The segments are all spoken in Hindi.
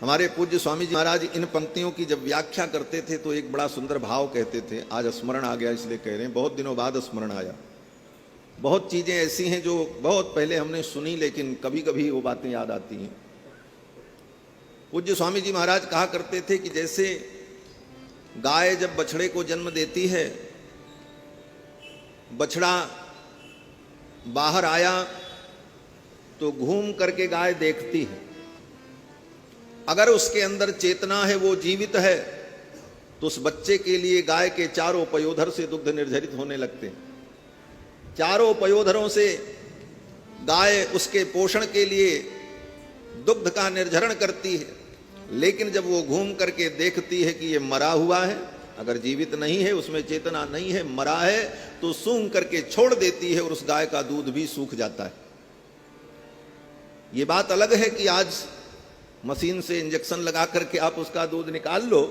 हमारे पूज्य स्वामी जी महाराज इन पंक्तियों की जब व्याख्या करते थे तो एक बड़ा सुंदर भाव कहते थे। आज स्मरण आ गया इसलिए कह रहे हैं, बहुत दिनों बाद स्मरण आया। बहुत चीजें ऐसी हैं जो बहुत पहले हमने सुनी, लेकिन कभी कभी वो बातें याद आती हैं। पूज्य स्वामी जी महाराज कहा करते थे कि जैसे गाय जब बछड़े को जन्म देती है, बछड़ा बाहर आया तो घूम करके गाय देखती है। अगर उसके अंदर चेतना है, वो जीवित है, तो उस बच्चे के लिए गाय के चारों पयोधर से दुग्ध निर्झरित होने लगते हैं। चारों पयोधरों से गाय उसके पोषण के लिए दुग्ध का निर्झरण करती है। लेकिन जब वो घूम करके देखती है कि ये मरा हुआ है, अगर जीवित नहीं है, उसमें चेतना नहीं है, मरा है, तो सूंघ करके छोड़ देती है और उस गाय का दूध भी सूख जाता है। ये बात अलग है कि आज मशीन से इंजेक्शन लगा करके आप उसका दूध निकाल लो,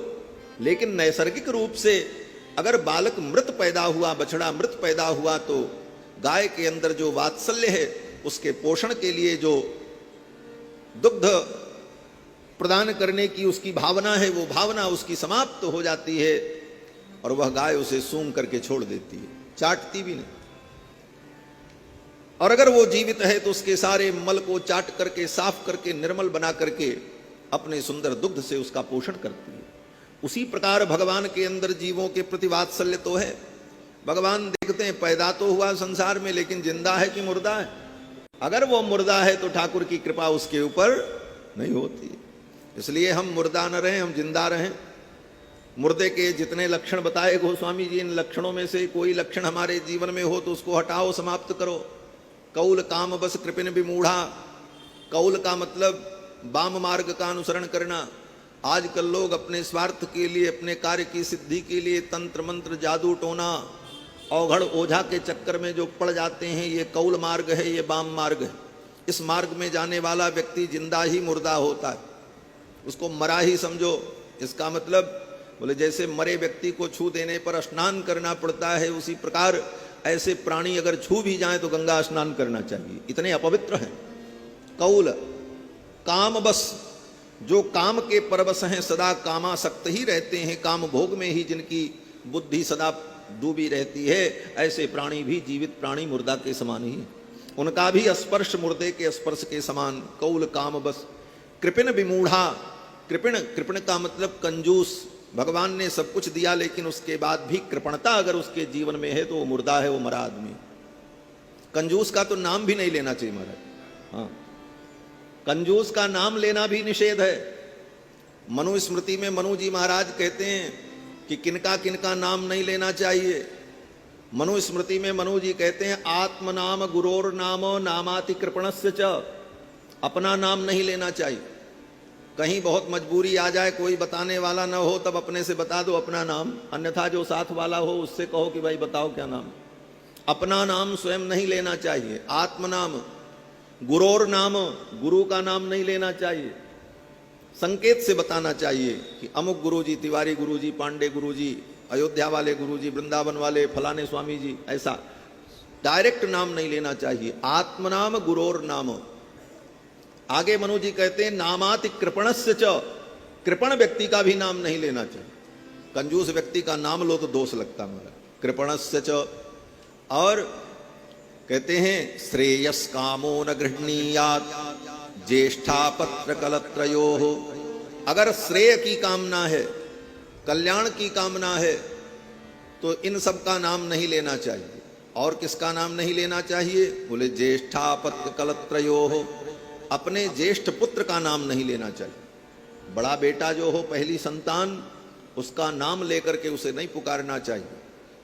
लेकिन नैसर्गिक रूप से अगर बालक मृत पैदा हुआ, बछड़ा मृत पैदा हुआ, तो गाय के अंदर जो वात्सल्य है, उसके पोषण के लिए जो दुग्ध प्रदान करने की उसकी भावना है, वो भावना उसकी समाप्त हो जाती है और वह गाय उसे सूंघ करके छोड़ देती है, चाटती भी नहीं। और अगर वो जीवित है तो उसके सारे मल को चाट करके, साफ करके, निर्मल बना करके अपने सुंदर दुग्ध से उसका पोषण करती है। उसी प्रकार भगवान के अंदर जीवों के प्रति वात्सल्य तो है। भगवान देखते हैं पैदा तो हुआ संसार में, लेकिन जिंदा है कि मुर्दा है। अगर वो मुर्दा है तो ठाकुर की कृपा उसके ऊपर नहीं होती। इसलिए हम मुर्दा न रहें, हम जिंदा रहें। मुर्दे के जितने लक्षण बताए गोस्वामी जी, इन लक्षणों में से कोई लक्षण हमारे जीवन में हो तो उसको हटाओ, समाप्त करो। कौल काम बस कृपिन विमूढ़ा। कौल का मतलब वाम मार्ग का अनुसरण करना। आजकल लोग अपने स्वार्थ के लिए, अपने कार्य की सिद्धि के लिए तंत्र मंत्र, जादू टोना, औघड़ ओझा के चक्कर में जो पड़ जाते हैं, ये कौल मार्ग है, ये वाम मार्ग है। इस मार्ग में जाने वाला व्यक्ति जिंदा ही मुर्दा होता है, उसको मरा ही समझो। इसका मतलब बोले जैसे मरे व्यक्ति को छू देने पर स्नान करना पड़ता है, उसी प्रकार ऐसे प्राणी अगर छू भी जाएं तो गंगा स्नान करना चाहिए, इतने अपवित्र हैं। कौल काम बस, जो काम के परवश हैं, सदा कामासक्त ही रहते हैं, काम भोग में ही जिनकी बुद्धि सदा डूबी रहती है, ऐसे प्राणी भी जीवित प्राणी मुर्दा के समान ही, उनका भी स्पर्श मुर्दे के स्पर्श के समान। कौल काम बस कृपिन विमूढ़ा। कृपिण, कृपिण का मतलब कंजूस। भगवान ने सब कुछ दिया, लेकिन उसके बाद भी कृपणता अगर उसके जीवन में है तो वो मुर्दा है, वो मरा आदमी। कंजूस का तो नाम भी नहीं लेना चाहिए महाराज। हाँ, कंजूस का नाम लेना भी निषेध है। मनुस्मृति में मनु जी महाराज कहते हैं कि किनका किनका नाम नहीं लेना चाहिए। मनुस्मृति में मनु जी कहते हैं, आत्म नाम गुरोर नामो नामाति कृपणस्य च। अपना नाम नहीं लेना चाहिए। कहीं बहुत मजबूरी आ जाए, कोई बताने वाला ना हो, तब अपने से बता दो अपना नाम, अन्यथा जो साथ वाला हो उससे कहो कि भाई बताओ क्या नाम। अपना नाम स्वयं नहीं लेना चाहिए। आत्म नाम, गुरोर नाम, गुरु का नाम नहीं लेना चाहिए। संकेत से बताना चाहिए कि अमुक गुरुजी, तिवारी गुरुजी, पांडे गुरुजी, अयोध्या वाले गुरुजी, वृंदावन वाले फलाने स्वामी जी, ऐसा डायरेक्ट नाम नहीं लेना चाहिए। आत्म नाम गुरोर नाम। आगे मनु जी कहते हैं, नामाति कृपणस्य च। कृपण व्यक्ति का भी नाम नहीं लेना चाहिए। कंजूस व्यक्ति का नाम लो तो दोष लगता है। कृपणस्य च। और कहते हैं, श्रेयस कामो न गृह्णीयात् ज्येष्ठा पत्र कलत्रयोः। अगर श्रेय की कामना है, कल्याण की कामना है, तो इन सब का नाम नहीं लेना चाहिए। और किसका नाम नहीं लेना चाहिए? बोले ज्येष्ठा पत्र कलत्रयोः। अपने ज्येष्ठ पुत्र का नाम नहीं लेना चाहिए। बड़ा बेटा जो हो, पहली संतान, उसका नाम लेकर के उसे नहीं पुकारना चाहिए।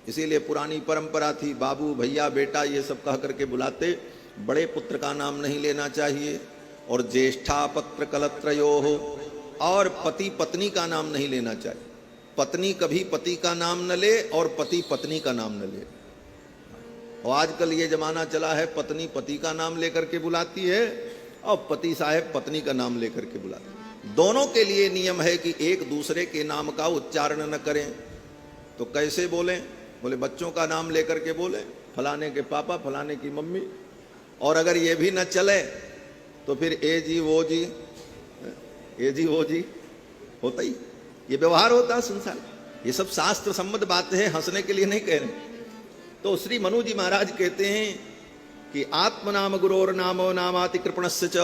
इसीलिए पुरानी परंपरा थी, बाबू, भैया, बेटा ये सब कह करके बुलाते। बड़े पुत्र का नाम नहीं लेना चाहिए। और ज्येष्ठा पत्र कलत्रयोः। और पति पत्नी का नाम नहीं लेना चाहिए। पत्नी कभी पति का नाम न ले और पति पत्नी का नाम न ले। और आजकल ये जमाना चला है, पत्नी पति का नाम लेकर के बुलाती है और पति साहब पत्नी का नाम लेकर के बुलाते हैं। दोनों के लिए नियम है कि एक दूसरे के नाम का उच्चारण न करें। तो कैसे बोलें? बोले बच्चों का नाम लेकर के बोले, फलाने के पापा, फलाने की मम्मी। और अगर ये भी न चले तो फिर ए जी, वो जी, ये जी वो जी होता ही, ये व्यवहार होता है संसार। ये सब शास्त्र सम्मत बात है, हंसने के लिए नहीं कह रहे। तो श्री मनु जी महाराज कहते हैं कि आत्मनाम गुरोर नामो नामाति कृपणस्य च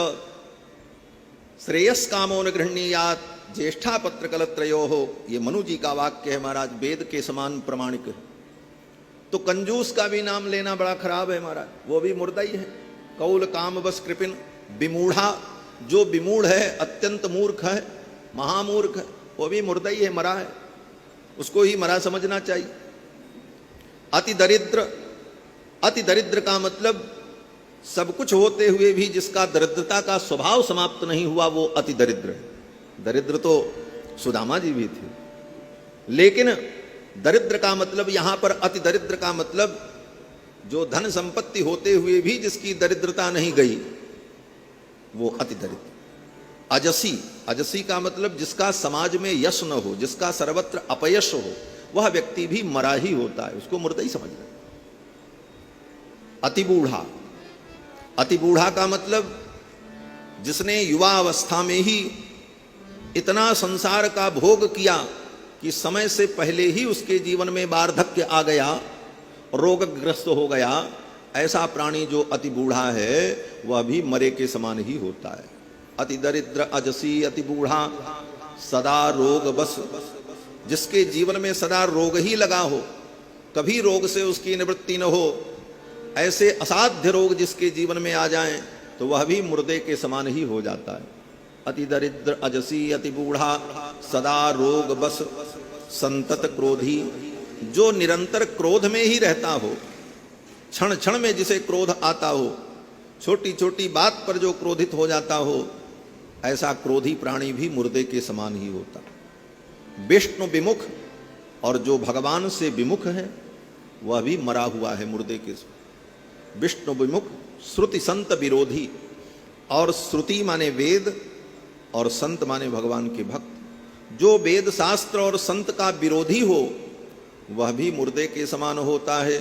श्रेयस कामो न गृहणीयात ज्येष्ठा पत्र कलत्रयो हो। ये मनु जी का वाक्य है महाराज, वेद के समान प्रमाणिक है। तो कंजूस का भी नाम लेना बड़ा खराब है महाराज, वो भी मुर्दा ही है। कौल काम बस कृपिन विमूढ़ा, जो विमूढ़ है, अत्यंत मूर्ख है, महामूर्ख है, वो भी मुर्दा ही है, मरा है, उसको ही मरा समझना चाहिए। अति दरिद्र, अति दरिद्र का मतलब सब कुछ होते हुए भी जिसका दरिद्रता का स्वभाव समाप्त नहीं हुआ, वो अति दरिद्र है। दरिद्र तो सुदामा जी भी थे, लेकिन दरिद्र का मतलब यहां पर अति दरिद्र का मतलब जो धन संपत्ति होते हुए भी जिसकी दरिद्रता नहीं गई, वो अति दरिद्र। अजसी, अजसी का मतलब जिसका समाज में यश न हो, जिसका सर्वत्र अपयश हो, वह व्यक्ति भी मरा ही होता है, उसको मुर्दा ही समझना। अति बूढ़ा, अति बूढ़ा का मतलब जिसने युवा अवस्था में ही इतना संसार का भोग किया कि समय से पहले ही उसके जीवन में वार्धक्य आ गया, रोगग्रस्त हो गया, ऐसा प्राणी जो अति बूढ़ा है वह भी मरे के समान ही होता है। अति दरिद्र अजसी अति बूढ़ा सदा रोग बस, जिसके जीवन में सदा रोग ही लगा हो, कभी रोग से उसकी निवृत्ति न हो, ऐसे असाध्य रोग जिसके जीवन में आ जाएं तो वह भी मुर्दे के समान ही हो जाता है। अति दरिद्र अजसी अति बूढ़ा सदा रोग बस संतत क्रोधी, जो निरंतर क्रोध में ही रहता हो, क्षण क्षण में जिसे क्रोध आता हो, छोटी छोटी बात पर जो क्रोधित हो जाता हो, ऐसा क्रोधी प्राणी भी मुर्दे के समान ही होता। विष्णु विमुख, और जो भगवान से विमुख है वह भी मरा हुआ है, मुर्दे के। विष्णु विमुख, श्रुति संत विरोधी, और श्रुति माने वेद और संत माने भगवान के भक्त। जो वेद शास्त्र और संत का विरोधी हो वह भी मुर्दे के समान होता है।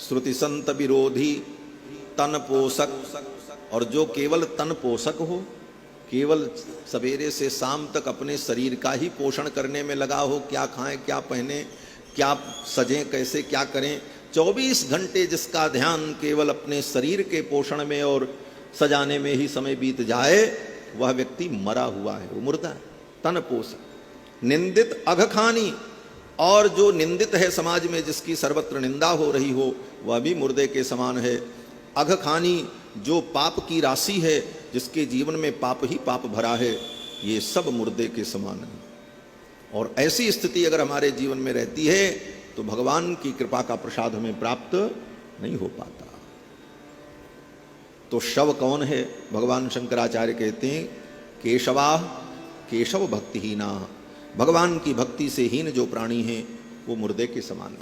श्रुति संत विरोधी तन पोषक, और जो केवल तन पोषक हो, केवल सवेरे से शाम तक अपने शरीर का ही पोषण करने में लगा हो, क्या खाएं, क्या पहने, क्या सजें, कैसे क्या करें, 24 घंटे जिसका ध्यान केवल अपने शरीर के पोषण में और सजाने में ही समय बीत जाए, वह व्यक्ति मरा हुआ है, वो मुर्दा है, तन पोषक। निंदित अघखानी, और जो निंदित है समाज में, जिसकी सर्वत्र निंदा हो रही हो, वह भी मुर्दे के समान है। अघखानी, जो पाप की राशि है, जिसके जीवन में पाप ही पाप भरा है, ये सब मुर्दे के समान है। और ऐसी स्थिति अगर हमारे जीवन में रहती है तो भगवान की कृपा का प्रसाद हमें प्राप्त नहीं हो पाता। तो शव कौन है? भगवान शंकराचार्य कहते हैं केशवा केशव भक्तिहीना, भगवान की भक्ति से हीन जो प्राणी हैं वो मुर्दे के समान है।